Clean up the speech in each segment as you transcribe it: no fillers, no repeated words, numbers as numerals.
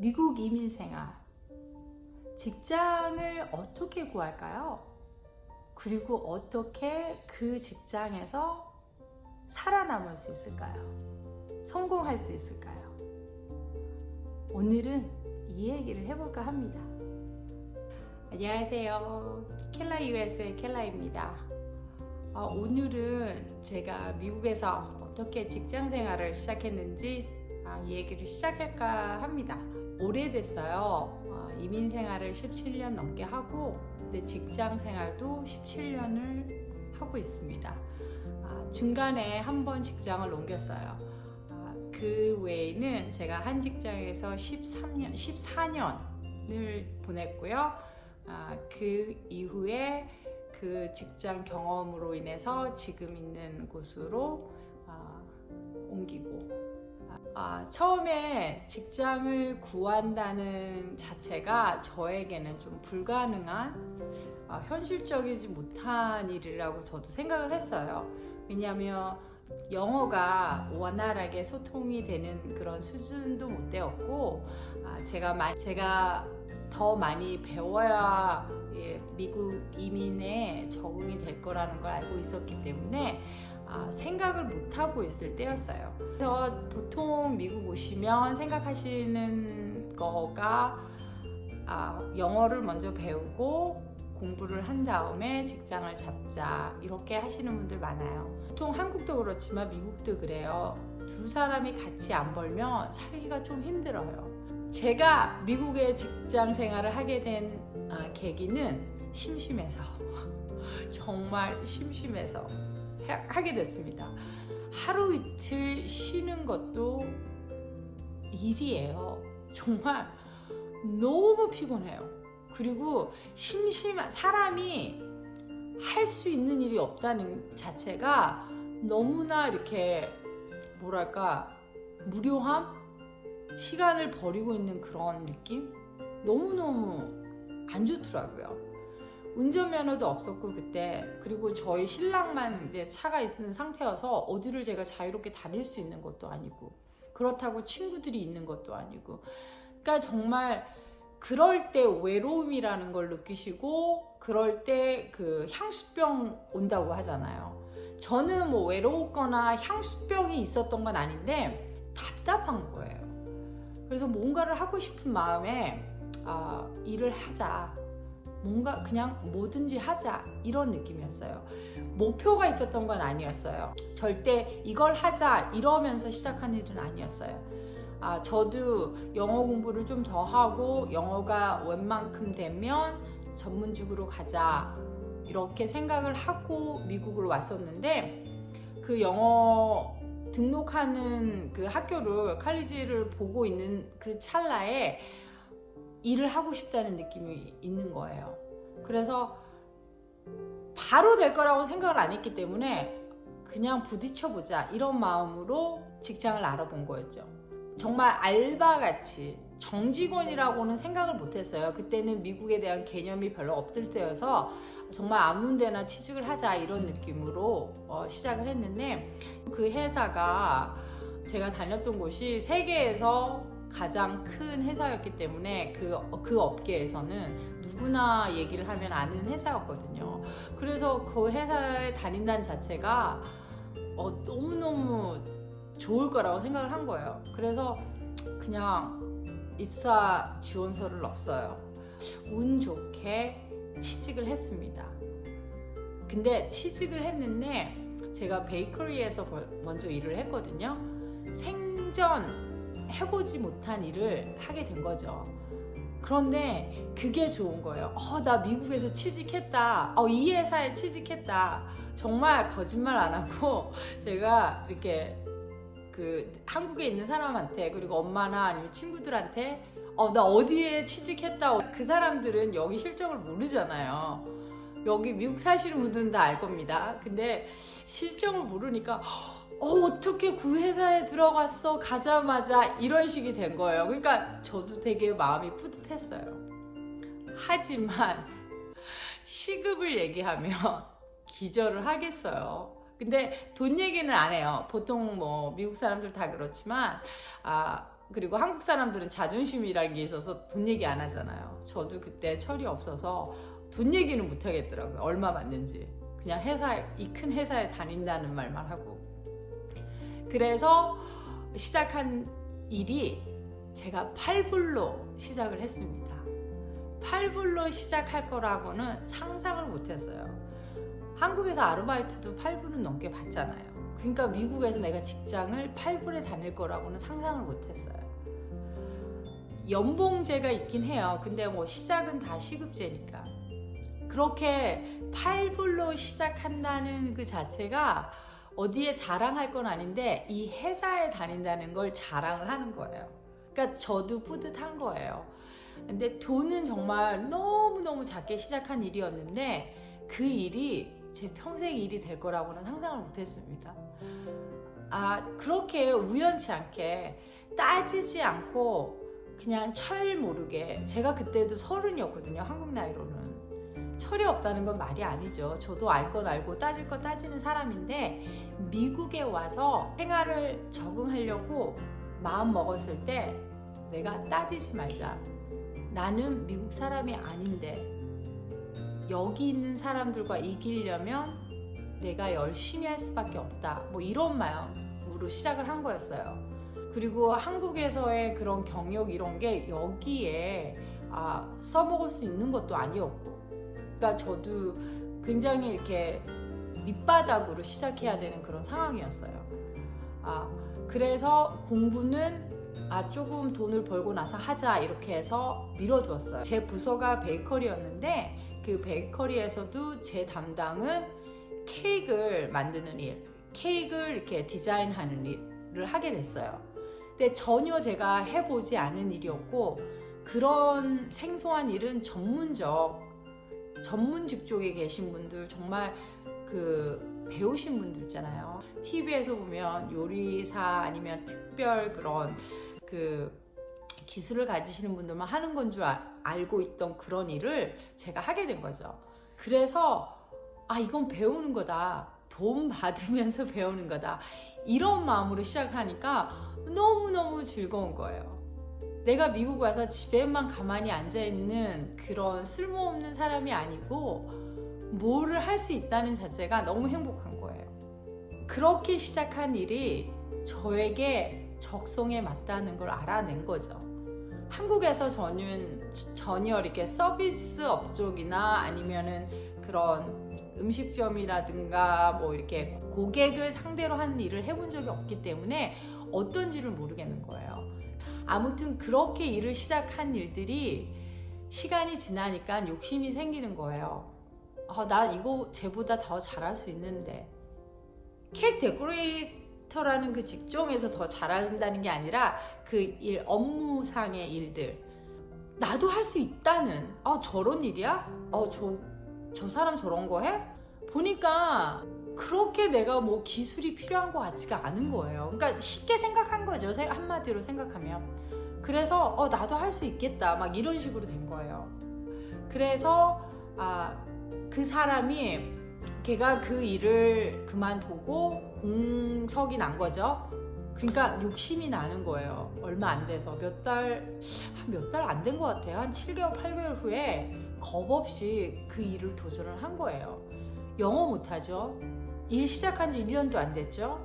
미국 이민 생활, 직장을 어떻게 구할까요? 그리고 어떻게 그 직장에서 살아남을 수 있을까요? 성공할 수 있을까요? 오늘은 이 얘기를 해볼까 합니다. 안녕하세요. 켈라 US의 켈라입니다. 오늘은 제가 미국에서 어떻게 직장 생활을 시작했는지 이 얘기를 시작할까 합니다. 오래됐어요. 이민 생활을 17년 넘게 하고, 근데 직장 생활도 17년을 하고 있습니다. 중간에 한 번 직장을 옮겼어요. 그 외에는 제가 한 직장에서 14년을 보냈고요. 그 이후에 그 직장 경험으로 인해서 지금 있는 곳으로 옮기고, 처음에 직장을 구한다는 자체가 저에게는 좀 불가능한, 현실적이지 못한 일이라고 저도 생각을 했어요. 왜냐하면 영어가 원활하게 소통이 되는 그런 수준도 못 되었고, 제가 더 많이 배워야 미국 이민에 적응이 될 거라는 걸 알고 있었기 때문에 생각을 못하고 있을 때였어요. 그래서 보통 미국 오시면 생각하시는 거가 영어를 먼저 배우고 공부를 한 다음에 직장을 잡자, 이렇게 하시는 분들 많아요. 보통 한국도 그렇지만 미국도 그래요. 두 사람이 같이 안 벌면 살기가 좀 힘들어요. 제가 미국의 직장 생활을 하게 된 계기는 심심해서 정말 심심해서 하게 됐습니다. 하루 이틀 쉬는 것도 일이에요. 정말 너무 피곤해요. 그리고 사람이 할 수 있는 일이 없다는 자체가 너무나 이렇게 무료함? 시간을 버리고 있는 그런 느낌? 너무너무 안 좋더라고요. 운전면허도 없었고 그때, 그리고 저희 신랑만 이제 차가 있는 상태여서 어디를 제가 자유롭게 다닐 수 있는 것도 아니고, 그렇다고 친구들이 있는 것도 아니고, 그러니까 정말 그럴 때 외로움이라는 걸 느끼시고, 그럴 때 그 향수병 온다고 하잖아요. 저는 뭐 외로웠거나 향수병이 있었던 건 아닌데 답답한 거예요. 그래서 뭔가를 하고 싶은 마음에 일을 하자, 뭔가 그냥 뭐든지 하자, 이런 느낌이었어요. 목표가 있었던 건 아니었어요. 절대 이걸 하자 이러면서 시작한 일은 아니었어요. 저도 영어 공부를 좀 더 하고 영어가 웬만큼 되면 전문직으로 가자, 이렇게 생각을 하고 미국으로 왔었는데, 그 영어 등록하는 그 학교를, 칼리지를 보고 있는 그 찰나에 일을 하고 싶다는 느낌이 있는 거예요. 그래서 바로 될 거라고 생각을 안 했기 때문에 그냥 부딪혀보자, 이런 마음으로 직장을 알아본 거였죠. 정말 알바같이, 정직원이라고는 생각을 못했어요. 그때는 미국에 대한 개념이 별로 없을 때여서 정말 아무 데나 취직을 하자, 이런 느낌으로 시작을 했는데, 그 회사가, 제가 다녔던 곳이 세계에서 가장 큰 회사였기 때문에 그 업계에서는 누구나 얘기를 하면 아는 회사였거든요. 그래서 그 회사에 다닌다는 자체가 너무너무 좋을 거라고 생각을 한 거예요. 그래서 그냥 입사 지원서를 넣었어요. 운 좋게 취직을 했습니다. 근데 취직을 했는데 제가 베이커리에서 먼저 일을 했거든요. 생전 해보지 못한 일을 하게 된 거죠. 그런데 그게 좋은 거예요. 나 미국에서 취직했다. 이 회사에 취직했다. 정말 거짓말 안 하고 제가 이렇게 한국에 있는 사람한테, 그리고 엄마나 아니면 친구들한테 나 어디에 취직했다, 그 사람들은 여기 실정을 모르잖아요. 여기 미국 사시는 분들은 다 알 겁니다. 근데 실정을 모르니까 어떻게 그 회사에 들어갔어, 가자마자, 이런 식이 된 거예요. 그러니까 저도 되게 마음이 뿌듯했어요. 하지만 시급을 얘기하면 기절을 하겠어요. 근데 돈 얘기는 안 해요. 보통 뭐 미국 사람들 다 그렇지만 그리고 한국 사람들은 자존심이라는 게 있어서 돈 얘기 안 하잖아요. 저도 그때 철이 없어서 돈 얘기는 못 하겠더라고요. 얼마 받는지. 그냥 이 큰 회사에 다닌다는 말만 하고. 그래서 시작한 일이 제가 8불로 시작을 했습니다. 8불로 시작할 거라고는 상상을 못 했어요. 한국에서 아르바이트도 8불은 넘게 받잖아요. 그러니까 미국에서 내가 직장을 8불에 다닐 거라고는 상상을 못 했어요. 연봉제가 있긴 해요. 근데 뭐 시작은 다 시급제니까. 그렇게 8불로 시작한다는 그 자체가 어디에 자랑할 건 아닌데 이 회사에 다닌다는 걸 자랑을 하는 거예요. 그러니까 저도 뿌듯한 거예요. 근데 돈은 정말 너무너무 작게 시작한 일이었는데 그 일이 제 평생 일이 될 거라고는 상상을 못했습니다. 그렇게 우연치 않게 따지지 않고 그냥 철 모르게, 제가 그때도 30이었거든요. 한국 나이로는. 철이 없다는 건 말이 아니죠. 저도 알 건 알고 따질 건 따지는 사람인데 미국에 와서 생활을 적응하려고 마음 먹었을 때 내가 따지지 말자. 나는 미국 사람이 아닌데 여기 있는 사람들과 이기려면 내가 열심히 할 수밖에 없다. 뭐 이런 마음으로 시작을 한 거였어요. 그리고 한국에서의 그런 경력 이런 게 여기에 써먹을 수 있는 것도 아니었고, 그러니까 저도 굉장히 이렇게 밑바닥으로 시작해야 되는 그런 상황이었어요. 그래서 공부는 조금 돈을 벌고 나서 하자 이렇게 해서 미뤄두었어요. 제 부서가 베이커리였는데 그 베이커리에서도 제 담당은 케이크를 만드는 일, 케이크를 이렇게 디자인하는 일을 하게 됐어요. 근데 전혀 제가 해보지 않은 일이었고, 그런 생소한 일은 전문 직종에 계신 분들, 정말 배우신 분들 있잖아요. TV에서 보면 요리사 아니면 특별 그런 기술을 가지시는 분들만 하는 건 줄 알고 있던 그런 일을 제가 하게 된 거죠. 그래서 이건 배우는 거다. 돈 받으면서 배우는 거다. 이런 마음으로 시작하니까 너무너무 즐거운 거예요. 내가 미국 와서 집에만 가만히 앉아있는 그런 쓸모없는 사람이 아니고 뭐를 할 수 있다는 자체가 너무 행복한 거예요. 그렇게 시작한 일이 저에게 적성에 맞다는 걸 알아낸 거죠. 한국에서 전혀 이렇게 서비스 업종이나 아니면은 그런 음식점이라든가 뭐 이렇게 고객을 상대로 하는 일을 해본 적이 없기 때문에 어떤지를 모르겠는 거예요. 아무튼 그렇게 일을 시작한 일들이 시간이 지나니까 욕심이 생기는 거예요. 나 이거 쟤보다 더 잘할 수 있는데. 케이크 데코레이터라는 그 직종에서 더 잘한다는 게 아니라 그 일, 업무상의 일들. 나도 할 수 있다는, 저런 일이야? 저 사람 저런 거 해? 보니까 그렇게 내가 뭐 기술이 필요한 것 같지가 않은 거예요. 그러니까 쉽게 생각한 거죠. 한마디로 생각하면. 그래서 나도 할 수 있겠다. 막 이런 식으로 된 거예요. 그래서 그 사람이 걔가 그 일을 그만두고 공석이 난 거죠. 그러니까 욕심이 나는 거예요. 얼마 안 돼서 몇 달 안 된 것 같아요. 한 7개월, 8개월 후에 겁없이 그 일을 도전을 한 거예요. 영어 못하죠. 일 시작한 지 1년도 안 됐죠.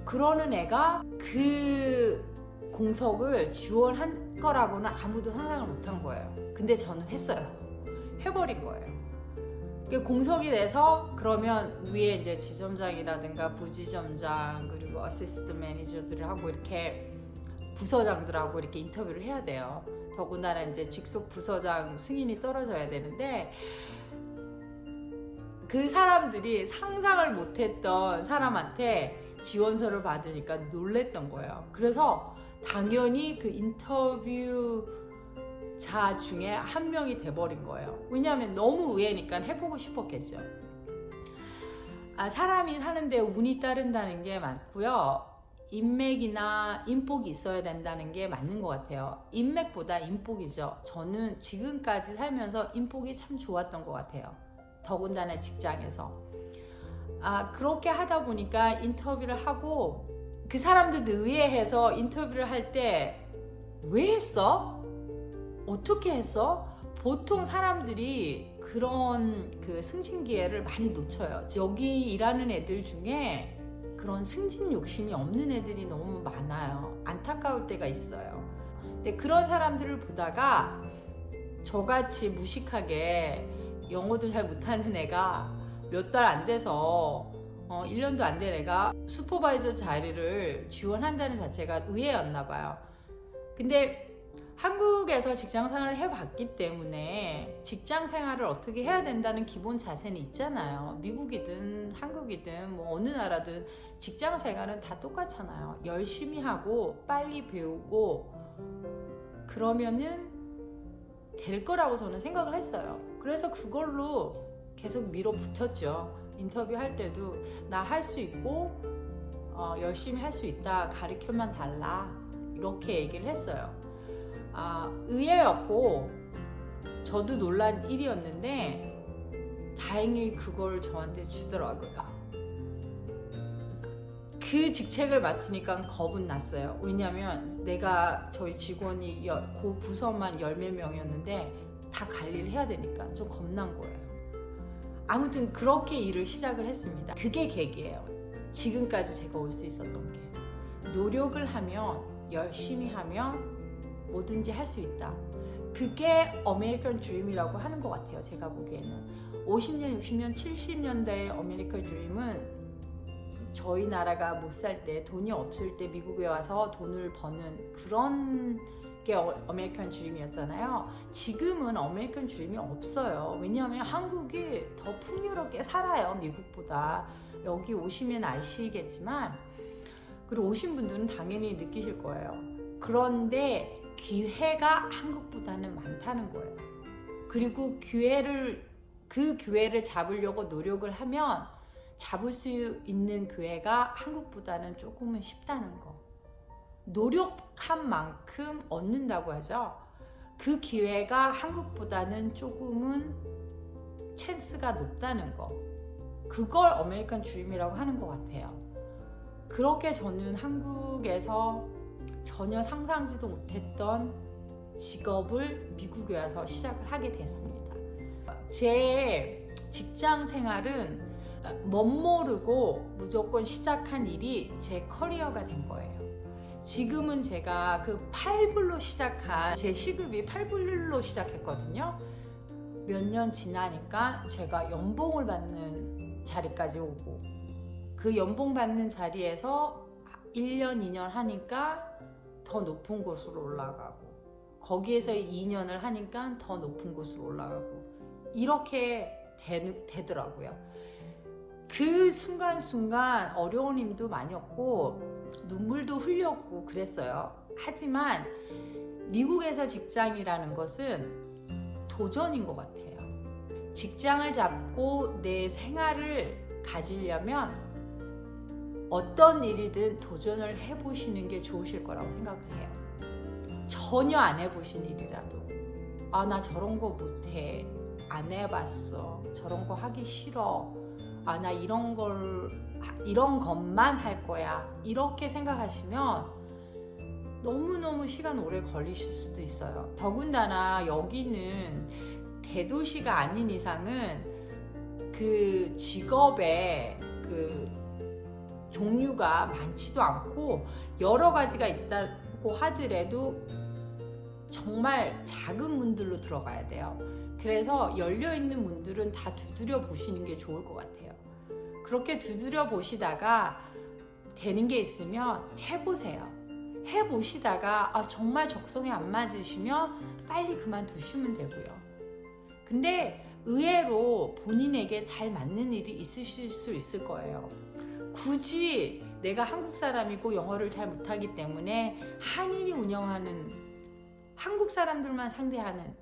그러는 애가 그 공석을 지원한 거라고는 아무도 상상을 못한 거예요. 근데 저는 했어요. 해버린 거예요. 공석이 돼서 그러면 위에 이제 지점장이라든가 부지점장 그리고 어시스트 매니저들하고 이렇게 부서장들하고 이렇게 인터뷰를 해야 돼요. 더군다나 이제 직속 부서장 승인이 떨어져야 되는데 그 사람들이 상상을 못했던 사람한테 지원서를 받으니까 놀랬던 거예요. 그래서 당연히 그 인터뷰자 중에 한 명이 돼버린 거예요. 왜냐하면 너무 의외니까 해보고 싶었겠죠. 사람이 사는데 운이 따른다는 게 맞고요. 인맥이나 인복이 있어야 된다는 게 맞는 것 같아요. 인맥보다 인복이죠. 저는 지금까지 살면서 인복이 참 좋았던 것 같아요. 더군다나 직장에서. 그렇게 하다 보니까 인터뷰를 하고 그 사람들도 의외해서 인터뷰를 할 때 왜 했어? 어떻게 했어? 보통 사람들이 그런 그 승진 기회를 많이 놓쳐요. 여기 일하는 애들 중에 그런 승진 욕심이 없는 애들이 너무 많아요. 안타까울 때가 있어요. 근데 그런 사람들을 보다가 저같이 무식하게 영어도 잘 못하는 애가 몇 달 안 돼서 1년도 안 된 애가 슈퍼바이저 자리를 지원한다는 자체가 의외였나 봐요. 근데 한국에서 직장 생활을 해봤기 때문에 직장 생활을 어떻게 해야 된다는 기본 자세는 있잖아요. 미국이든 한국이든 뭐 어느 나라든 직장 생활은 다 똑같잖아요. 열심히 하고 빨리 배우고 그러면은 될 거라고 저는 생각을 했어요. 그래서 그걸로 계속 밀어붙였죠. 인터뷰 할 때도 나 할 수 있고 열심히 할 수 있다. 가르쳐만 달라. 이렇게 얘기를 했어요. 의외였고 저도 놀란 일이었는데 다행히 그걸 저한테 주더라고요. 그 직책을 맡으니까 겁은 났어요. 왜냐면 내가 저희 직원이 그 부서만 10몇 명이었는데 다 관리를 해야 되니까 좀 겁난 거예요. 아무튼 그렇게 일을 시작을 했습니다. 그게 계기예요. 지금까지 제가 올 수 있었던 게. 노력을 하면 열심히 하면 뭐든지 할 수 있다. 그게 아메리칸 드림이라고 하는 것 같아요. 제가 보기에는 50년, 60년, 70년대의 아메리칸 드림은 저희 나라가 못 살 때, 돈이 없을 때 미국에 와서 돈을 버는 그런 게 아메리칸 드림이었잖아요. 지금은 아메리칸 드림이 없어요. 왜냐하면 한국이 더 풍요롭게 살아요. 미국보다. 여기 오시면 아시겠지만, 그리고 오신 분들은 당연히 느끼실 거예요. 그런데 기회가 한국보다는 많다는 거예요. 그리고 그 기회를 잡으려고 노력을 하면 잡을 수 있는 기회가 한국보다는 조금은 쉽다는 거. 노력한 만큼 얻는다고 하죠. 그 기회가 한국보다는 조금은 찬스가 높다는 거. 그걸 아메리칸 드림이라고 하는 것 같아요. 그렇게 저는 한국에서 전혀 상상지도 못했던 직업을 미국에 와서 시작을 하게 됐습니다. 제 직장 생활은 멋모르고 무조건 시작한 일이 제 커리어가 된 거예요. 지금은 제가 그 8불로 시작한 제 시급이 8불로 시작했거든요. 몇 년 지나니까 제가 연봉을 받는 자리까지 오고 그 연봉 받는 자리에서 1년, 2년 하니까 더 높은 곳으로 올라가고 거기에서 2년을 하니까 더 높은 곳으로 올라가고 이렇게 되더라고요. 그 순간순간 어려운 힘도 많이 없고 눈물도 흘렸고 그랬어요. 하지만 미국에서 직장이라는 것은 도전인 것 같아요. 직장을 잡고 내 생활을 가지려면 어떤 일이든 도전을 해보시는 게 좋으실 거라고 생각을 해요. 전혀 안 해보신 일이라도 나 저런 거 못해. 안 해봤어. 저런 거 하기 싫어. 나 이런 것만 할 거야. 이렇게 생각하시면 너무너무 시간 오래 걸리실 수도 있어요. 더군다나 여기는 대도시가 아닌 이상은 그 직업의 그 종류가 많지도 않고 여러 가지가 있다고 하더라도 정말 작은 문들로 들어가야 돼요. 그래서 열려있는 문들은 다 두드려 보시는 게 좋을 것 같아요. 그렇게 두드려 보시다가 되는 게 있으면 해보세요. 해보시다가 정말 적성에 안 맞으시면 빨리 그만두시면 되고요. 근데 의외로 본인에게 잘 맞는 일이 있으실 수 있을 거예요. 굳이 내가 한국 사람이고 영어를 잘 못하기 때문에 한인이 운영하는 한국 사람들만 상대하는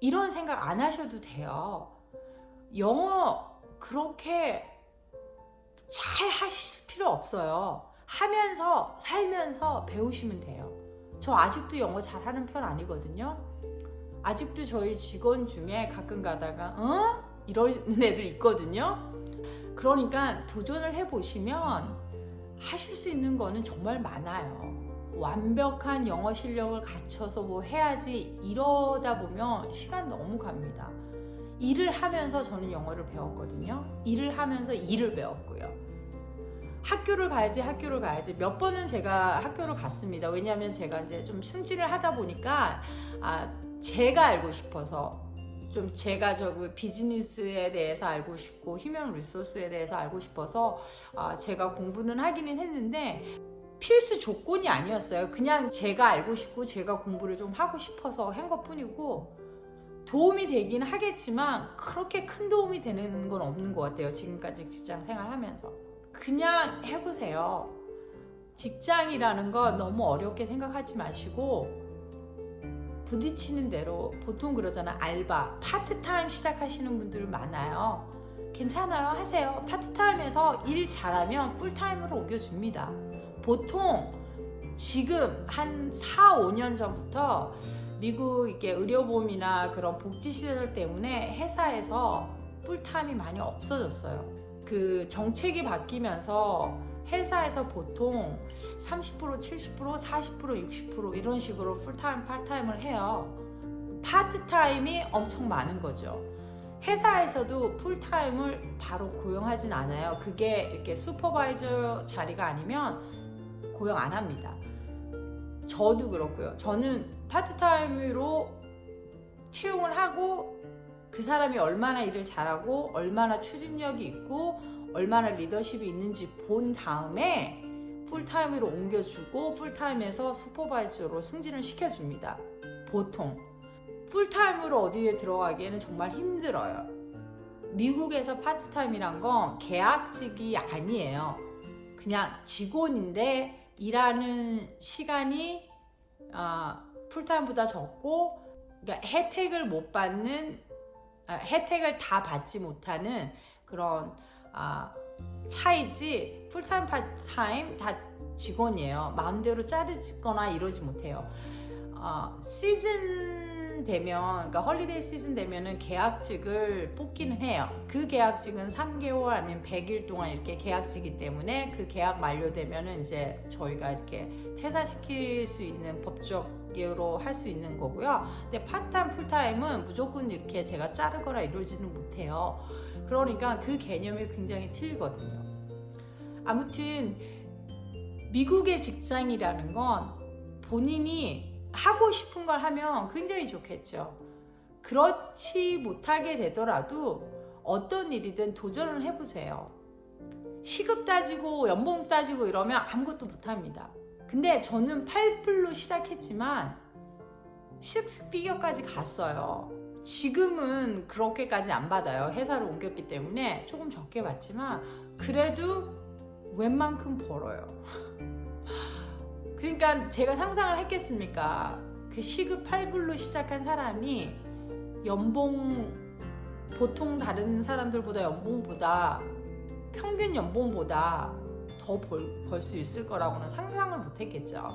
이런 생각 안 하셔도 돼요. 영어 그렇게 잘 하실 필요 없어요. 하면서 살면서 배우시면 돼요. 저 아직도 영어 잘하는 편 아니거든요. 아직도 저희 직원 중에 가끔 가다가 이러는 애들 있거든요. 그러니까 도전을 해보시면 하실 수 있는 거는 정말 많아요. 완벽한 영어 실력을 갖춰서 뭐 해야지 이러다 보면 시간 너무 갑니다. 일을 하면서 저는 영어를 배웠거든요. 일을 하면서 일을 배웠고요. 학교를 가야지 몇 번은 제가 학교를 갔습니다. 왜냐하면 제가 이제 좀 승진을 하다 보니까 제가 알고 싶어서 좀 제가 비즈니스에 대해서 알고 싶고 휴먼 리소스에 대해서 알고 싶어서 제가 공부는 하기는 했는데 필수 조건이 아니었어요. 그냥 제가 알고 싶고 제가 공부를 좀 하고 싶어서 한 것뿐이고 도움이 되긴 하겠지만 그렇게 큰 도움이 되는 건 없는 것 같아요. 지금까지 직장 생활하면서. 그냥 해보세요. 직장이라는 거 너무 어렵게 생각하지 마시고 부딪히는 대로 보통 그러잖아. 알바, 파트타임 시작하시는 분들 많아요. 괜찮아요. 하세요. 파트타임에서 일 잘하면 풀타임으로 옮겨줍니다. 보통 지금 한 4, 5년 전부터 미국 이렇게 의료보험이나 그런 복지시설 때문에 회사에서 풀타임이 많이 없어졌어요. 그 정책이 바뀌면서 회사에서 보통 30%, 70%, 40%, 60% 이런 식으로 풀타임, 파트타임을 해요. 파트타임이 엄청 많은 거죠. 회사에서도 풀타임을 바로 고용하진 않아요. 그게 이렇게 슈퍼바이저 자리가 아니면 고용 안 합니다. 저도 그렇고요. 저는 파트타임으로 채용을 하고 그 사람이 얼마나 일을 잘하고 얼마나 추진력이 있고 얼마나 리더십이 있는지 본 다음에 풀타임으로 옮겨주고 풀타임에서 슈퍼바이저로 승진을 시켜줍니다. 보통 풀타임으로 어디에 들어가기에는 정말 힘들어요. 미국에서 파트타임이란 건 계약직이 아니에요. 그냥 직원인데 일하는 시간이 풀타임보다 적고 그러니까 혜택을 못 받는 혜택을 다 받지 못하는 그런 차이지 풀타임 파트타임 다 직원이에요. 마음대로 자르거나 이러지 못해요. 시즌 되면 그러니까 헐리데이 시즌 되면은 계약직을 뽑기는 해요. 그 계약직은 3개월 아니면 100일 동안 이렇게 계약직이기 때문에 그 계약 만료되면은 이제 저희가 이렇게 퇴사시킬 수 있는 법적으로 할 수 있는 거고요. 근데 파트타임, 풀타임은 무조건 이렇게 제가 자르거나 이러지는 못해요. 그러니까 그 개념이 굉장히 틀리거든요. 아무튼 미국의 직장이라는 건 본인이 하고 싶은 걸 하면 굉장히 좋겠죠. 그렇지 못하게 되더라도 어떤 일이든 도전을 해보세요. 시급 따지고 연봉 따지고 이러면 아무것도 못합니다. 근데 저는 8불로 시작했지만 6피겨까지 갔어요. 지금은 그렇게까지 안 받아요. 회사를 옮겼기 때문에 조금 적게 받지만 그래도 웬만큼 벌어요. 그러니까 제가 상상을 했겠습니까? 그 시급 8불로 시작한 사람이 연봉 보통 다른 사람들보다 연봉보다 평균 연봉보다 더 벌 수 있을 거라고는 상상을 못 했겠죠.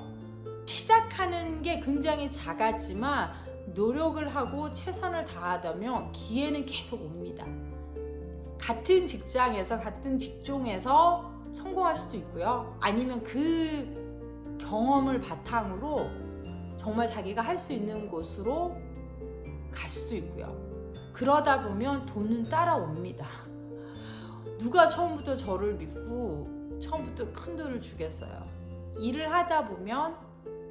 시작하는 게 굉장히 작았지만 노력을 하고 최선을 다하다면 기회는 계속 옵니다. 같은 직장에서 같은 직종에서 성공할 수도 있고요. 아니면 그 경험을 바탕으로 정말 자기가 할 수 있는 곳으로 갈 수도 있고요. 그러다 보면 돈은 따라옵니다. 누가 처음부터 저를 믿고 처음부터 큰 돈을 주겠어요. 일을 하다 보면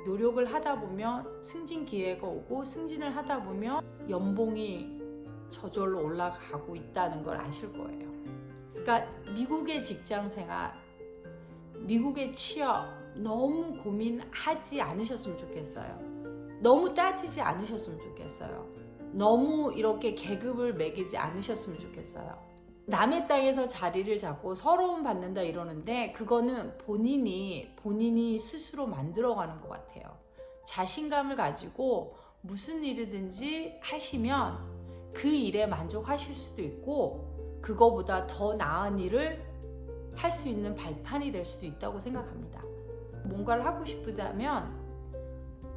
노력을 하다 보면 승진 기회가 오고 승진을 하다 보면 연봉이 저절로 올라가고 있다는 걸 아실 거예요. 그러니까 미국의 직장 생활, 미국의 취업 너무 고민하지 않으셨으면 좋겠어요. 너무 따지지 않으셨으면 좋겠어요. 너무 이렇게 계급을 매기지 않으셨으면 좋겠어요. 남의 땅에서 자리를 잡고 서러움 받는다 이러는데 그거는 본인이 스스로 만들어가는 것 같아요. 자신감을 가지고 무슨 일이든지 하시면 그 일에 만족하실 수도 있고 그거보다 더 나은 일을 할 수 있는 발판이 될 수도 있다고 생각합니다. 뭔가를 하고 싶다면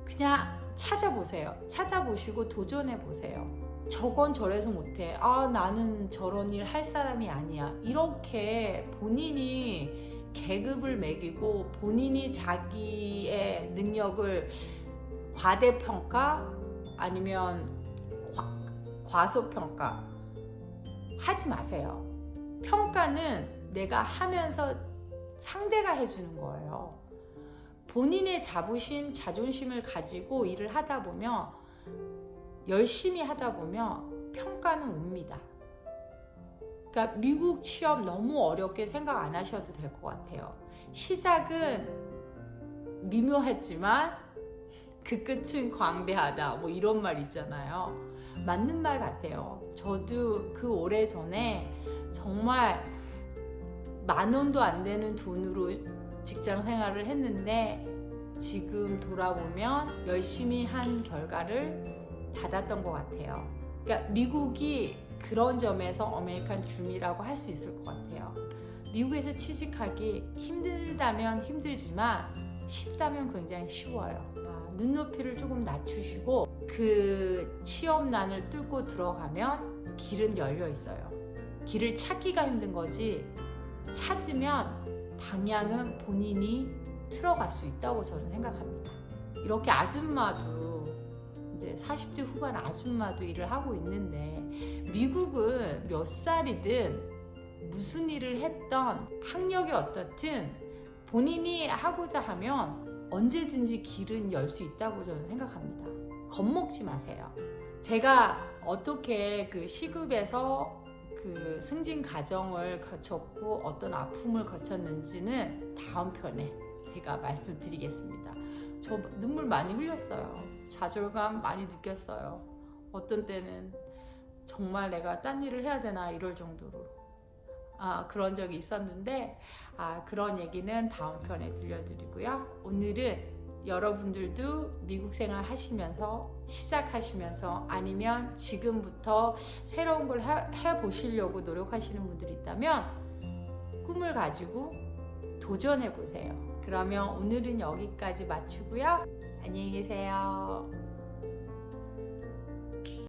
그냥 찾아보세요. 찾아보시고 도전해보세요. 저건 저래서 못해. 나는 저런 일 할 사람이 아니야. 이렇게 본인이 계급을 매기고 본인이 자기의 능력을 과대평가 아니면 과소평가 하지 마세요. 평가는 내가 하면서 상대가 해주는 거예요. 본인의 자존심을 가지고 일을 하다 보면, 열심히 하다 보면 평가는 옵니다. 그러니까 미국 취업 너무 어렵게 생각 안 하셔도 될 것 같아요. 시작은 미묘했지만 그 끝은 광대하다, 뭐 이런 말 있잖아요. 맞는 말 같아요. 저도 그 오래전에 정말 10,000원도 안 되는 돈으로 직장 생활을 했는데 지금 돌아보면 열심히 한 결과를 받았던 것 같아요. 그러니까 미국이 그런 점에서 아메리칸 dream이라고 할 수 있을 것 같아요. 미국에서 취직하기 힘들다면 힘들지만 쉽다면 굉장히 쉬워요. 눈높이를 조금 낮추시고 그 취업난을 뚫고 들어가면 길은 열려 있어요. 길을 찾기가 힘든 거지, 찾으면 방향은 본인이 틀어갈 수 있다고 저는 생각합니다. 이렇게 아줌마도, 이제 40대 후반 아줌마도 일을 하고 있는데, 미국은 몇 살이든 무슨 일을 했던 학력이 어떻든 본인이 하고자 하면 언제든지 길은 열 수 있다고 저는 생각합니다. 겁먹지 마세요. 제가 어떻게 그 시급에서 그 승진 과정을 거쳤고 어떤 아픔을 거쳤는지는 다음 편에 제가 말씀드리겠습니다. 저 눈물 많이 흘렸어요. 좌절감 많이 느꼈어요. 어떤 때는 정말 내가 딴 일을 해야 되나 이럴 정도로 그런 적이 있었는데, 그런 얘기는 다음 편에 들려드리고요. 오늘은 여러분들도 미국 생활 하시면서, 시작하시면서, 아니면 지금부터 새로운 걸 해보시려고 노력하시는 분들이 있다면 꿈을 가지고 도전해 보세요. 그러면 오늘은 여기까지 마치고요. 안녕히 계세요.